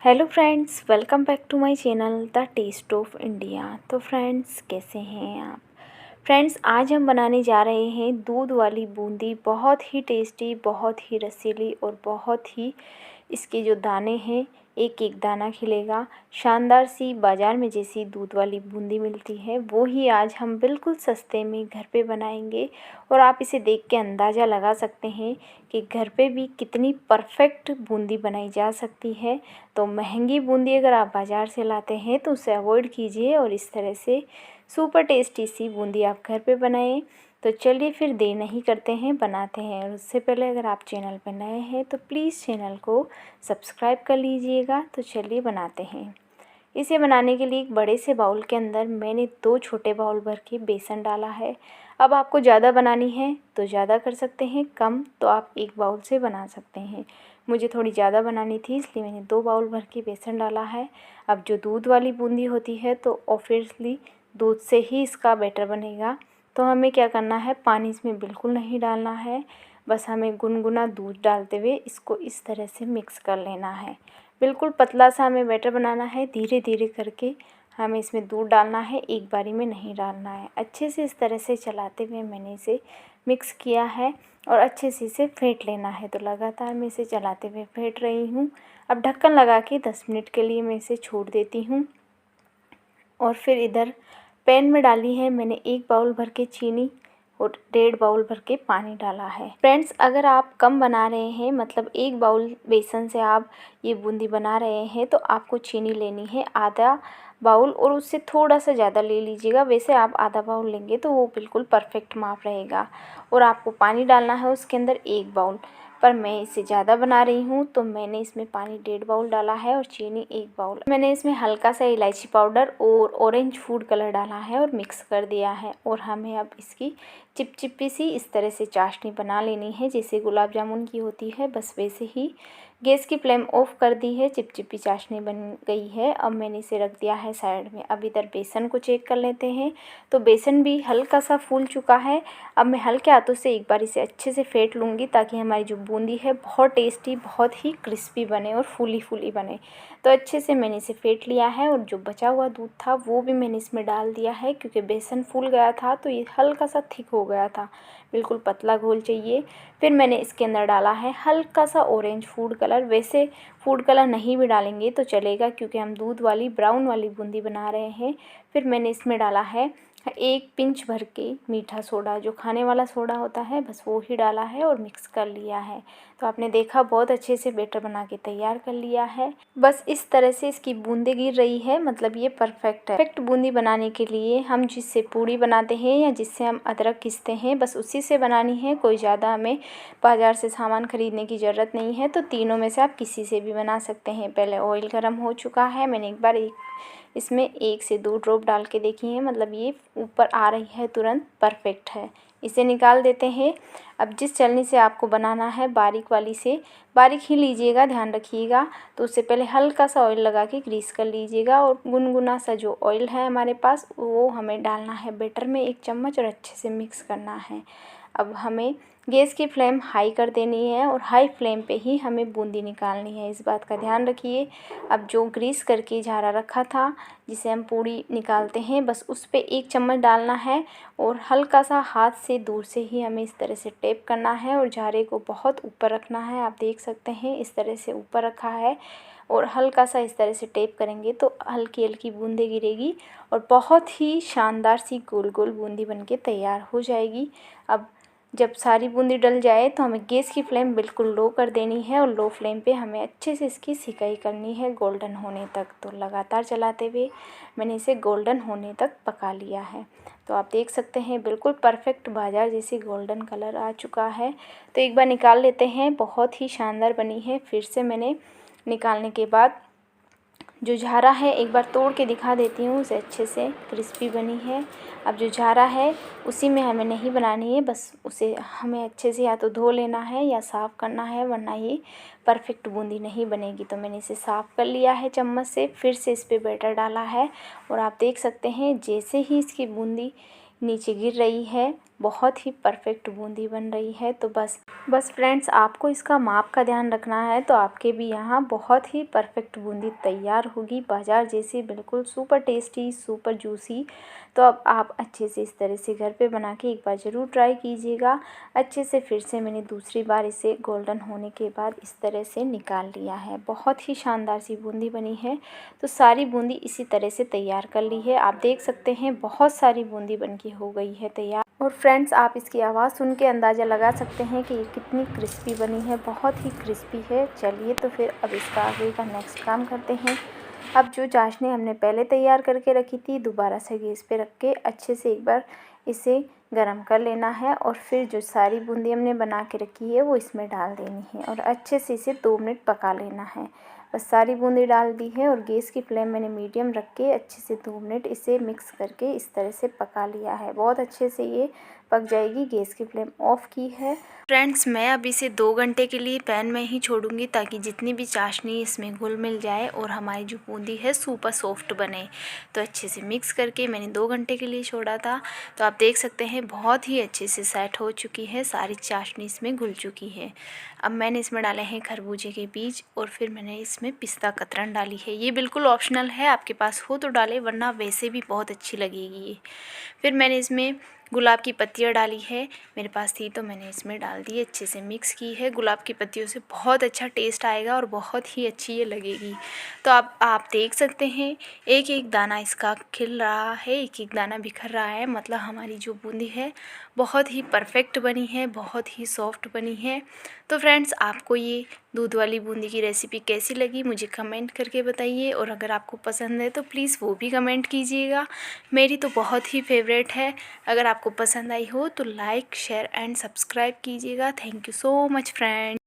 Hello friends, welcome back to my channel the taste of India. तो friends, कैसे हैं आप? फ्रेंड्स, आज हम बनाने जा रहे हैं दूध वाली बूंदी। बहुत ही टेस्टी, बहुत ही रसीली और बहुत ही इसके जो दाने हैं, एक एक दाना खिलेगा। शानदार सी बाज़ार में जैसी दूध वाली बूंदी मिलती है, वो ही आज हम बिल्कुल सस्ते में घर पे बनाएंगे। और आप इसे देख के अंदाज़ा लगा सकते हैं कि घर पे भी कितनी परफेक्ट बूंदी बनाई जा सकती है। तो महंगी बूंदी अगर आप बाज़ार से लाते हैं तो उसे अवॉइड कीजिए और इस तरह से सुपर टेस्टी सी बूंदी आप घर पे बनाएं। तो चलिए फिर देर नहीं करते हैं, बनाते हैं। और उससे पहले अगर आप चैनल पर नए हैं तो प्लीज़ चैनल को सब्सक्राइब कर लीजिएगा। तो चलिए बनाते हैं। इसे बनाने के लिए एक बड़े से बाउल के अंदर मैंने 2 छोटे बाउल भर के बेसन डाला है। अब आपको ज़्यादा बनानी है तो ज़्यादा कर सकते हैं, कम तो आप 1 बाउल से बना सकते हैं। मुझे थोड़ी ज़्यादा बनानी थी, इसलिए मैंने 2 बाउल भर के बेसन डाला है। अब जो दूध वाली बूंदी होती है तो ऑब्वियसली दूध से ही इसका बैटर बनेगा। तो हमें क्या करना है, पानी इसमें बिल्कुल नहीं डालना है। बस हमें गुनगुना दूध डालते हुए इसको इस तरह से मिक्स कर लेना है। बिल्कुल पतला सा हमें बैटर बनाना है। धीरे धीरे करके हमें इसमें दूध डालना है, एक बारी में नहीं डालना है। अच्छे से इस तरह से चलाते हुए मैंने इसे मिक्स किया है और अच्छे से इसे फेंट लेना है। तो लगातार मैं इसे चलाते हुए फेंट रही हूँ। अब ढक्कन लगा के 10 मिनट के लिए मैं इसे छोड़ देती हूँ। और फिर इधर पैन में डाली है मैंने 1 बाउल भर के चीनी और 1.5 बाउल भर के पानी डाला है। फ्रेंड्स, अगर आप कम बना रहे हैं, मतलब 1 बाउल बेसन से आप ये बूंदी बना रहे हैं, तो आपको चीनी लेनी है आधा बाउल और उससे थोड़ा सा ज़्यादा ले लीजिएगा। वैसे आप आधा बाउल लेंगे तो वो बिल्कुल परफेक्ट माप रहेगा। और आपको पानी डालना है उसके अंदर 1 बाउल, पर मैं इसे ज़्यादा बना रही हूँ तो मैंने इसमें पानी 1.5 बाउल डाला है और चीनी 1 बाउल। मैंने इसमें हल्का सा इलायची पाउडर और ऑरेंज फूड कलर डाला है और मिक्स कर दिया है। और हमें अब इसकी चिपचिपी सी इस तरह से चाशनी बना लेनी है, जैसे गुलाब जामुन की होती है, बस वैसे ही। गैस की फ्लेम ऑफ कर दी है, चिपचिपी चाशनी बन गई है। अब मैंने इसे रख दिया है साइड में। अब इधर बेसन को चेक कर लेते हैं। तो बेसन भी हल्का सा फूल चुका है। अब मैं हल्के हाथों से एक बार इसे अच्छे से फेंट लूँगी, ताकि हमारी जो बूंदी है बहुत टेस्टी, बहुत ही क्रिस्पी बने और फूली फूली बने। तो अच्छे से मैंने इसे फेंट लिया है और जो बचा हुआ दूध था वो भी मैंने इसमें डाल दिया है, क्योंकि बेसन फूल गया था तो ये हल्का सा थिक हो गया था, बिल्कुल पतला घोल चाहिए। फिर मैंने इसके अंदर डाला है हल्का सा ऑरेंज फूड कलर। वैसे फूड कलर नहीं भी डालेंगे तो चलेगा, क्योंकि हम दूध वाली ब्राउन वाली बूंदी बना रहे हैं। फिर मैंने इसमें डाला है 1 पिंच भर के मीठा सोडा, जो खाने वाला सोडा होता है, बस वो ही डाला है और मिक्स कर लिया है। तो आपने देखा, बहुत अच्छे से बैटर बना के तैयार कर लिया है। बस इस तरह से इसकी बूंदें गिर रही है, मतलब ये परफेक्ट है। परफेक्ट बूंदी बनाने के लिए हम जिससे पूड़ी बनाते हैं या जिससे हम अदरक घिसते हैं, बस उसी से बनानी है। कोई ज़्यादा हमें बाज़ार से सामान खरीदने की ज़रूरत नहीं है। तो तीनों में से आप किसी से भी बना सकते हैं। पहले ऑयल गर्म हो चुका है, मैंने एक बार इसमें 1 से 2 ड्रॉप डाल के देखी है, मतलब ये ऊपर आ रही है तुरंत, परफेक्ट है। इसे निकाल देते हैं। अब जिस चलनी से आपको बनाना है, बारीक वाली से बारीक ही लीजिएगा, ध्यान रखिएगा। तो उससे पहले हल्का सा ऑयल लगा के ग्रीस कर लीजिएगा और गुनगुना सा जो ऑयल है हमारे पास वो हमें डालना है बैटर में 1 चम्मच और अच्छे से मिक्स करना है। अब हमें गैस की फ्लेम हाई कर देनी है और हाई फ्लेम पे ही हमें बूंदी निकालनी है, इस बात का ध्यान रखिए। अब जो ग्रीस करके झारा रखा था जिसे हम पूड़ी निकालते हैं, बस उस पे 1 चम्मच डालना है और हल्का सा हाथ से दूर से ही हमें इस तरह से टैप करना है और झारे को बहुत ऊपर रखना है। आप देख सकते हैं इस तरह से ऊपर रखा है और हल्का सा इस तरह से टैप करेंगे तो हल्की हल्की बूंदें गिरेगी और बहुत ही शानदार सी गोल गोल बूंदी बनके तैयार हो जाएगी। अब जब सारी बूंदी डल जाए तो हमें गैस की फ्लेम बिल्कुल लो कर देनी है और लो फ्लेम पे हमें अच्छे से इसकी सिकाई करनी है गोल्डन होने तक। तो लगातार चलाते हुए मैंने इसे गोल्डन होने तक पका लिया है। तो आप देख सकते हैं बिल्कुल परफेक्ट बाजार जैसी गोल्डन कलर आ चुका है। तो एक बार निकाल लेते हैं, बहुत ही शानदार बनी है। फिर से मैंने निकालने के बाद जो झारा है एक बार तोड़ के दिखा देती हूँ, उसे अच्छे से क्रिस्पी बनी है। अब जो झारा है उसी में हमें नहीं बनानी है, बस उसे हमें अच्छे से या तो धो लेना है या साफ़ करना है, वरना ये परफेक्ट बूंदी नहीं बनेगी। तो मैंने इसे साफ़ कर लिया है चम्मच से, फिर से इस पर बैटर डाला है और आप देख सकते हैं जैसे ही इसकी बूंदी नीचे गिर रही है। बहुत ही परफेक्ट बूंदी बन रही है। तो बस फ्रेंड्स, आपको इसका माप का ध्यान रखना है तो आपके भी यहाँ बहुत ही परफेक्ट बूंदी तैयार होगी, बाज़ार जैसी, बिल्कुल सुपर टेस्टी, सुपर जूसी। तो अब आप अच्छे से इस तरह से घर पे बना के एक बार ज़रूर ट्राई कीजिएगा। अच्छे से फिर से मैंने दूसरी बार इसे गोल्डन होने के बाद इस तरह से निकाल लिया है। बहुत ही शानदार सी बूंदी बनी है। तो सारी बूंदी इसी तरह से तैयार कर ली है। आप देख सकते हैं बहुत सारी बूंदी बनके हो गई है तैयार। और फ्रेंड्स, आप इसकी आवाज़ सुन के अंदाज़ा लगा सकते हैं कि ये कितनी क्रिस्पी बनी है, बहुत ही क्रिस्पी है। चलिए तो फिर अब इसका आगे का नेक्स्ट काम करते हैं। अब जो चाशनी हमने पहले तैयार करके रखी थी, दोबारा से गैस पे रख के अच्छे से एक बार इसे गरम कर लेना है और फिर जो सारी बूंदी हमने बना के रखी है वो इसमें डाल देनी है और अच्छे से इसे 2 मिनट पका लेना है। बस सारी बूंदी डाल दी है और गैस की फ्लेम मैंने मीडियम रख के अच्छे से 2 मिनट इसे मिक्स करके इस तरह से पका लिया है। बहुत अच्छे से ये पक जाएगी। गैस की फ्लेम ऑफ की है। फ्रेंड्स, मैं अब इसे 2 घंटे के लिए पैन में ही छोड़ूंगी ताकि जितनी भी चाशनी इसमें घुल मिल जाए और हमारी जो बूंदी है सुपर सॉफ्ट बने। तो अच्छे से मिक्स करके मैंने 2 घंटे के लिए छोड़ा था। तो आप देख सकते हैं बहुत ही अच्छे से सेट हो चुकी है, सारी चाशनी इसमें घुल चुकी है। अब मैंने इसमें डाले हैं खरबूजे के बीज और फिर मैंने इसमें पिस्ता कतरन डाली है। ये बिल्कुल ऑप्शनल है, आपके पास हो तो डालें, वरना वैसे भी बहुत अच्छी लगेगी ये। फिर मैंने इसमें गुलाब की पत्तियाँ डाली है, मेरे पास थी तो मैंने इसमें डाल दी, अच्छे से मिक्स की है। गुलाब की पत्तियों से बहुत अच्छा टेस्ट आएगा और बहुत ही अच्छी ये लगेगी। तो आप देख सकते हैं एक एक दाना इसका खिल रहा है, एक एक दाना बिखर रहा है। मतलब हमारी जो बूंदी है बहुत ही परफेक्ट बनी है, बहुत ही सॉफ्ट बनी है। तो फ्रेंड्स, आपको ये दूध वाली बूंदी की रेसिपी कैसी लगी मुझे कमेंट करके बताइए और अगर आपको पसंद है तो प्लीज़ वो भी कमेंट कीजिएगा। मेरी तो बहुत ही फेवरेट है। अगर आपको पसंद आई हो तो लाइक, शेयर एंड सब्सक्राइब कीजिएगा। Thank you so much friends.